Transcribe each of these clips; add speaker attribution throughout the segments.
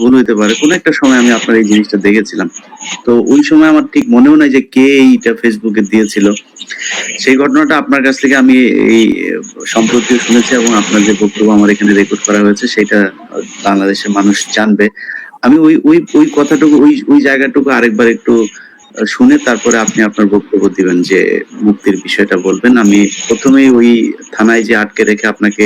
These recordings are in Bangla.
Speaker 1: ভুল হইতে পারে, কোনো একটা সময় আমি আপনার এই জিনিসটা দেখেছিলাম। তো ওই সময় আমার ঠিক মনেও নাই যে কে এইটা ফেসবুকে দিয়েছিল। সেই ঘটনাটা আপনার কাছ থেকে আমি এই সম্প্রতিও শুনেছি, এবং আপনার যে বক্তব্য আমার এখানে রেকর্ড করা হয়েছে সেটা বাংলাদেশের মানুষ জানবে। আমি ওই ওই ওই কথাটুকু, ওই জায়গাটুকু আরেকবার একটু শুনে তারপরে আপনি আপনার বক্তব্য দিবেন, যে মুক্তির বিষয়টা বলবেন। আমি প্রথমেই ওই থানায় যে আটকে রেখে আপনাকে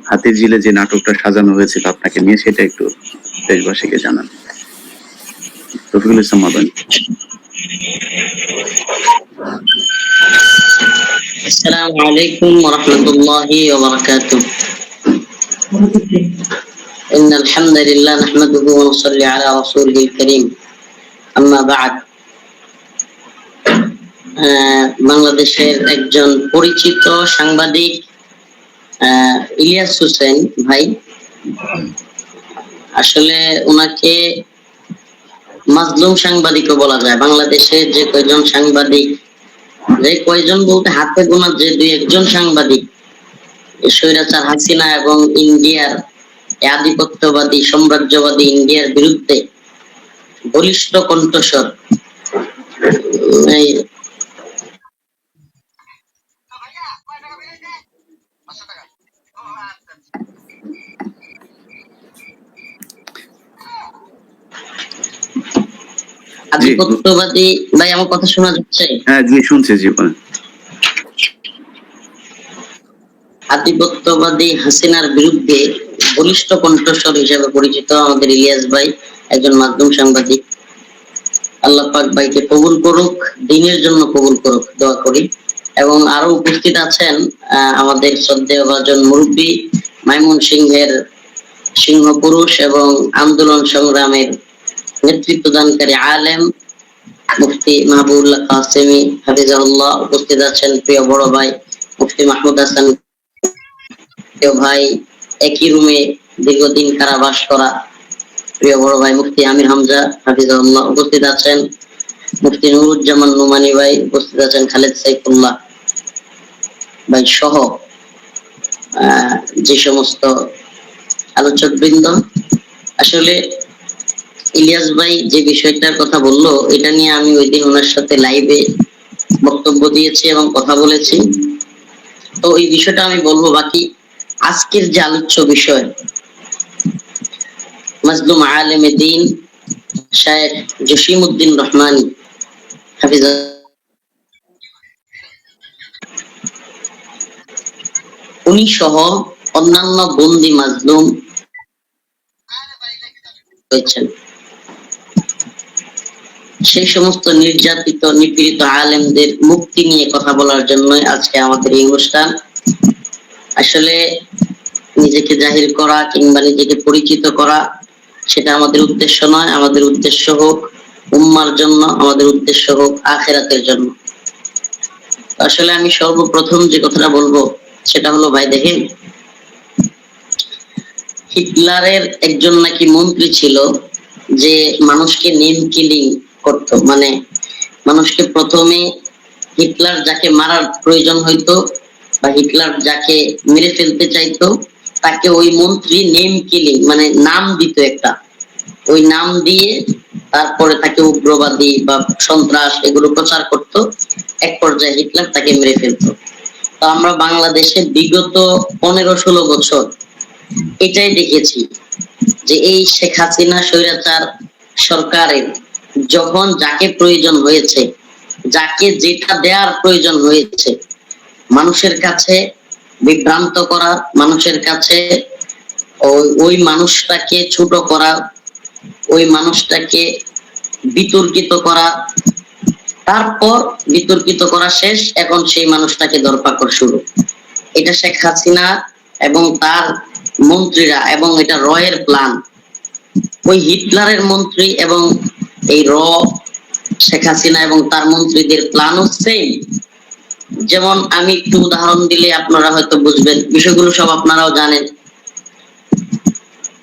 Speaker 1: হাতির ঝিলে যে নাটকটা সাজানো হয়েছিল আপনাকে নিয়ে, সেটা একটু দেশবাসীকে জানান। রফিকুল ইসলাম মাদানী।
Speaker 2: আসসালামু আলাইকুম ওয়া রাহমাতুল্লাহি ওয়া বারাকাতুহু। ইন্নাল হামদালিল্লাহ নাহমাদুহু ওয়া নুসাল্লি আলা রাসূলিল কারীম। আম্মা বা'দ। বাংলাদেশের একজন পরিচিত সাংবাদিক ইলিয়াস হোসেন ভাই, আসলে ওনাকে মাজলুম সাংবাদিকও বলা যায়। বাংলাদেশের যে কয়জন সাংবাদিক, যে কয়জন বলতে হাতে গোনা যে দুই একজন সাংবাদিক স্বৈরাচার হাসিনা এবং ইন্ডিয়ার আধিপত্যবাদী সাম্রাজ্যবাদী ইন্ডিয়ার বিরুদ্ধে বলিষ্ঠ কণ্ঠস্বর আধিপত্যবাদী ভাই, আমার কথা শোনা যাচ্ছে?
Speaker 1: হ্যাঁ জি, শুনছি জি, বলেন।
Speaker 2: আধিপত্যবাদী হাসিনার বিরুদ্ধে বলিষ্ঠ কণ্ঠস্বর হিসেবে পরিচিত আমাদের ইলিয়াস ভাই, একজন মাধ্যম সাংবাদিক। আল্লাহ পাক ভাইকে কবুল করুক, দিনের জন্য কবুল করুক, দোয়া করি। এবং আরো উপস্থিত আছেন আমাদের শ্রদ্ধেয় ভাজন মুরব্বী, মাইমুন সিংহের সিংহ পুরুষ এবং আন্দোলন সংগ্রামের নেতৃত্বদানকারী আলেম মুফতি মাহবুবুল্লাহ কাসেমি হাফিজাহুল্লাহ। উপস্থিত আছেন প্রিয় বড় ভাই মুফতি মাহমুদ হাসান, প্রিয় ভাই একই রুমে দীর্ঘদিন কারাবাস করা প্রিয় বড় ভাই মুফতি আমির হামজা হাফিজাহুল্লাহ। উপস্থিত আছেন মুফতি নুরুজ্জামান নোমানী ভাই, উপস্থিত আছেন খালেদ সাইফুল্লাহ ভাই সহ যে সমস্ত আলোচক বৃন্দ। আসলে ইলিয়াস ভাই যে বিষয়টার কথা বললো, এটা নিয়ে আমি ওই দিন ওনার সাথে লাইভে বক্তব্য দিয়েছি এবং কথা বলেছি। তো এই বিষয়টা আমি বলবো। বাকি আজকের যে আলোচ্য বিষয়, মাজলুম আলেমে দ্বীন শায়েখ জসিমউদ্দিন রহমানী হাফিজাহুল্লাহ, উনি সহ অন্যান্য বন্দী মাজলুম হয়েছেন। সেই সমস্ত নির্যাতিত নিপীড়িত আলেমদের মুক্তি নিয়ে কথা বলার জন্য আজকে আমাদের এই অনুষ্ঠান। আসলে নিজেকে জাহির করা কিংবা নিজেকে পরিচিত করা সেটা আমাদের উদ্দেশ্য নয়। আমাদের উদ্দেশ্য হোক উম্মার জন্য, আমাদের উদ্দেশ্য হোক আখিরাতের জন্য। আসলে আমি সর্বপ্রথম যে কথাটা বলবো সেটা হলো, ভাই দেখেন, হিটলারের একজন নাকি মন্ত্রী ছিল যে মানুষকে নেম কিলিং করতো। মানে মানুষকে প্রথমে হিটলার যাকে মারার প্রয়োজন হইতো বা হিটলার যাকে মেরে ফেলতে চাইতো, তাকে ওই মন্ত্রী নেম কিলিং মানে নাম দিত একটা, ওই নাম দিয়ে তারপরে তাকে উগ্রবাদী বা সন্ত্রাস এগুলো প্রচার করত। এক পর্যায়ে হিটলার তাকে মেরে ফেলতো। তো আমরা বাংলাদেশে বিগত 15-16 বছর এটাই দেখেছি যে এই শেখ হাসিনা স্বৈরাচার সরকারের যখন যাকে প্রয়োজন হয়েছে, যাকে যেটা দেওয়ার প্রয়োজন হয়েছে, মানুষের কাছে বিভ্রান্ত করা, মানুষের কাছে ওই মানুষটাকে ছোট করা, ওই মানুষটাকে বিতর্কিত করা, তারপর বিতর্কিত করা শেষ, এখন সেই মানুষটাকে ধরপাকড় শুরু। এটা শেখ হাসিনা এবং তার মন্ত্রীরা, এবং এটা রয়ের প্ল্যান। ওই হিটলারের মন্ত্রী এবং এই শেখ হাসিনা এবং তার মন্ত্রীদের প্ল্যানও সেম। যেমন আমি একটু উদাহরণ দিলে আপনারা হয়তো বুঝবেন, বিষয়গুলো সব আপনারাও জানেন।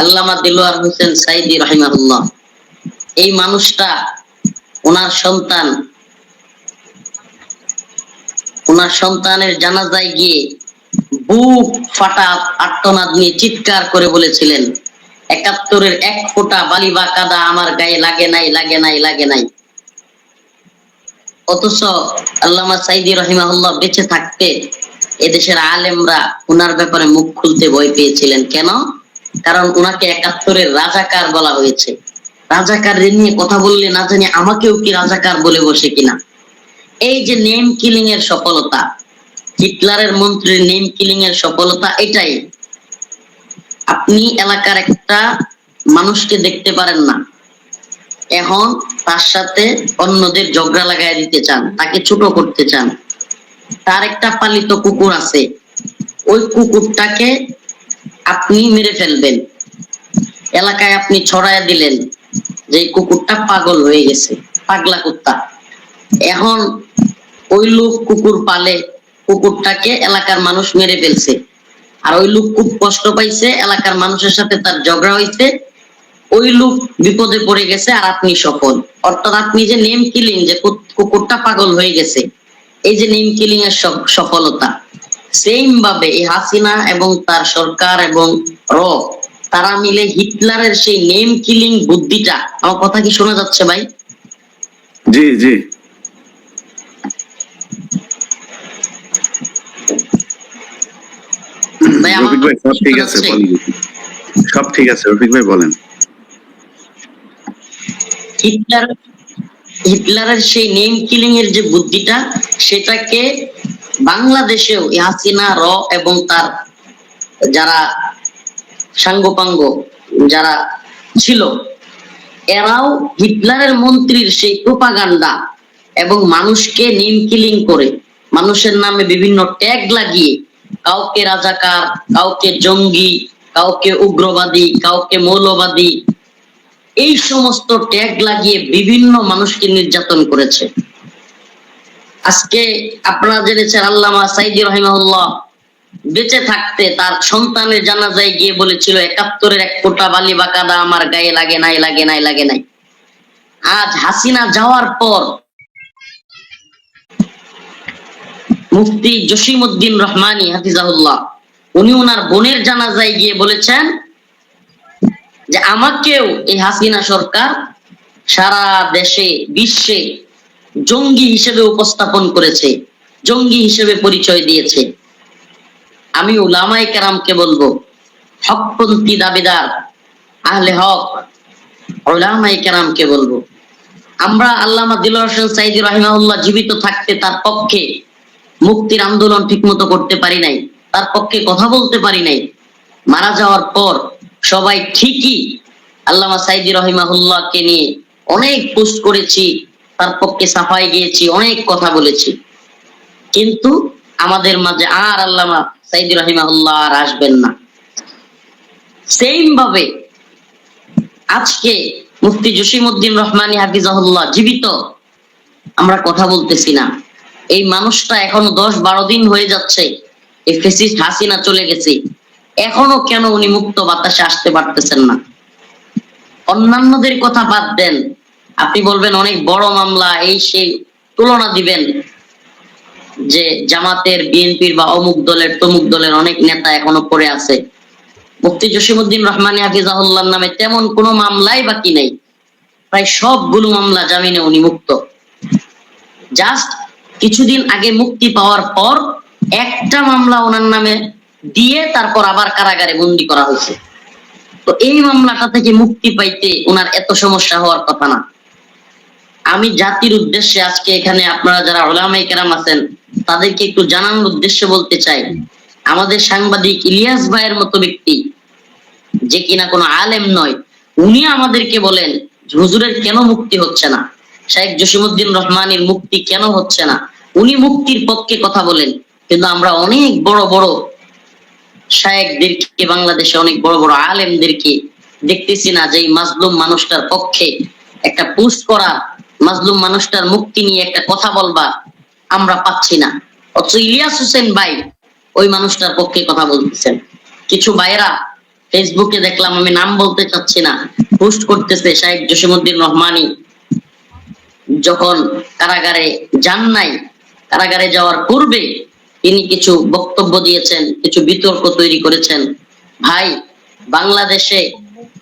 Speaker 2: আল্লামা দিলওয়ার হোসেন সাইদি রাহিমাহুল্লাহ, এই মানুষটা ওনার সন্তানের জানাজায় গিয়ে বুক ফাটা আর্তনাদ নিয়ে চিৎকার করে বলেছিলেন, 71-এর এক ফোঁটা বালি বা কাদা আমার গায়ে লাগে নাই, লাগে নাই, লাগে নাই। অথচ আল্লামা সাঈদী রাহিমাহুল্লাহ বেঁচে থাকতে এদেশের আলেমরা উনার ব্যাপারে মুখ খুলতে ভয় পেয়েছিলেন। কেন? কারণ উনাকে 71-এর রাজাকার বলা হয়েছে। রাজাকার নিয়ে কথা বললে না জানি আমাকেও কি রাজাকার বলে বসে কিনা। এই যে নেম কিলিং এর সফলতা, হিটলারের মন্ত্রীর নেম কিলিং এর সফলতা এটাই। আপনি এলাকার একটা মানুষকে দেখতে পারেন না, এখন তার সাথে অন্যদের ঝগড়া লাগাই দিতে চান, তাকে ছোট করতে চান। তার একটা পালিত কুকুর আছে, ওই কুকুরটাকে আপনি মেরে ফেলবেন, এলাকায় আপনি ছড়ায় দিলেন যে কুকুরটা পাগল হয়ে গেছে, পাগলা কুত্তা। এখন ওই লোক কুকুর পালে, কুকুরটাকে এলাকার মানুষ মেরে ফেলছে, আর ওই লোক খুব কষ্ট পাইছে, এলাকার মানুষের সাথে তার ঝগড়া হইছে, ওই লোক বিপদে পড়ে গেছে আর আপনি সফল। অর্থাৎ আপনি যে নেম কিলিং, যে কুকুরটা পাগল হয়ে গেছে, এই যে নেম কিলিং এর সফলতা, সেম ভাবে এই হাসিনা এবং তার সরকার এবং তারা মিলে হিটলারের সেই নেম কিলিং বুদ্ধিটা, আমার কথা কি শোনা যাচ্ছে ভাই?
Speaker 1: জি জি।
Speaker 2: ভাই আমার
Speaker 1: রফিক ভাই সব ঠিক আছে, সব ঠিক আছে, রফিক ভাই বলেন।
Speaker 2: হিটলারের সেই নেম কিলিং এর যে বুদ্ধিটা, সেটাকে বাংলাদেশেও হাসিনা এবং তার যারা সাঙ্গপাঙ্গ যারা ছিল, এরাও হিটলারের মন্ত্রীর সেই প্রোপাগান্ডা এবং মানুষকে নেম কিলিং করে, মানুষের নামে বিভিন্ন ট্যাগ লাগিয়ে, কাউকে রাজাকার, কাউকে জঙ্গি, কাউকে উগ্রবাদী, কাউকে মৌলবাদী, এই সমস্ত ট্যাগ লাগিয়ে বিভিন্ন মানুষকে নির্যাতন করেছে। আজকে আপনারা জেনেছেন আল্লামা সাঈদী রাহিমাহুল্লাহ বেঁচে থাকতে তার সন্তানের জানাজায় গিয়ে বলেছিল 71-এর এক ফোঁটা বালি বা কাদা আমার গায়ে লাগে নাই, লাগে নাই, লাগে নাই। আজ হাসিনা যাওয়ার পর মুফতি জসিমউদ্দিন রহমানী হাফিজাহুল্লাহ, উনি ওনার বোনের জানাজায় গিয়ে বলেছেন যে আমাকেও এই হাসিনা সরকার সারা দেশে বিশ্বে জঙ্গি হিসেবে উপস্থাপন করেছে, জঙ্গি হিসেবে পরিচয় দিয়েছে। আমি উলামায়ে কেরামকে বলবো, হকপন্থী দাবিদার আহলে হক উলামায়ে কেরামকে বলবো, আমরা আল্লামা দিলওয়ার হোসেন সাঈদী রাহিমাহুল্লাহ জীবিত থাকতে তার পক্ষে মুক্তির আন্দোলন ঠিকমতো করতে পারি নাই, তার পক্ষে কথা বলতে পারি নাই। মারা যাওয়ার পর সবাই ঠিকই আল্লামা সাঈদী রাহিমাহুল্লাহকে নিয়ে অনেক পোস্ট করেছি, তার পক্ষে সাফাই গিয়েছি, অনেক কথা বলেছি, কিন্তু আমাদের মাঝে আর আল্লামা সাঈদী রাহিমাহুল্লাহ আর আসবেন না। সেম ভাবে আজকে মুফতি জসিমউদ্দিন রহমানী হাফিজাহুল্লাহ জীবিত, আমরা কথা বলতেছি না। এই মানুষটা এখনো 10-12 দিন হয়ে যাচ্ছে এই ফ্যাসিস্ট হাসিনা চলে গেছে, এখনো কেন উনি মুক্ত বাতাসে আসতে পারতেছেন না? অন্যান্যদের কথা বাদ দেন, আপনি বলবেন অনেক বড় মামলা, এই সেই তুলনা দিবেন যে জামাতের, বিএনপির বা অমুক দলের তমুক দলের অনেক নেতা এখনো পড়ে আছে। মুফতি জসিমউদ্দিন রহমানী হাফিজাহুল্লাহর নামে তেমন কোনো মামলাই বাকি নেই, প্রায় সবগুলো মামলা জামিনে উনি মুক্ত। জাস্ট কিছুদিন আগে মুক্তি পাওয়ার পর একটা মামলা ওনার নামে দিয়ে তারপর আবার কারাগারে বন্দী করা হয়েছে। তো এই মামলাটা থেকে মুক্তি পাইতে ওনার এত সমস্যা হওয়ার কথা না। আমি জাতির উদ্দেশ্যে আজকে এখানে আপনারা যারা উলামায়ে কেরাম আছেন তাদেরকে একটু জানানোর উদ্দেশ্যে বলতে চাই, আমাদের সাংবাদিক ইলিয়াস ভাইয়ের মতো ব্যক্তি, যে কিনা কোনো আলেম নয়, উনি আমাদেরকে বলেন হুজুরের কেন মুক্তি হচ্ছে না, শাইখ জসিমউদ্দিন রহমানীর মুক্তি কেন হচ্ছে না। উনি মুক্তির পক্ষে কথা বলেন, কিন্তু আমরা অনেক বড় বড় শায়েখদেরকে, বাংলাদেশে অনেক বড় বড় আলেমদেরকে দেখতেছি না যে এই মাজলুম মানুষটার পক্ষে একটা পোস্ট করা, মাজলুম মানুষটার মুক্তি নিয়ে একটা কথা বলবা আমরা পাচ্ছি না। অথচ ইলিয়াস হোসেন ভাই ওই মানুষটার পক্ষে কথা বলতেছেন। কিছু ভাইরা ফেসবুকে দেখলাম, আমি নাম বলতে চাচ্ছি না, পোস্ট করতেছে শাইখ জসিমউদ্দিন রহমানী যখন কারাগারে যান নাই, কারাগারে যাওয়ার পূর্বে তিনি কিছু বক্তব্য দিয়েছেন, কিছু বিতর্ক তৈরি করেছেন। ভাই, বাংলাদেশে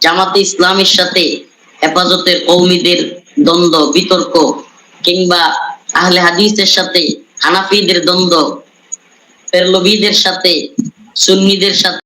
Speaker 2: জামাতে ইসলামের সাথে হেফাজতের কওমিদের দ্বন্দ্ব বিতর্ক, কিংবা আহলে হাদিসের সাথে হানাফিদের দ্বন্দ্ব, পেরলভীদের সাথে সুন্নিদের সাথে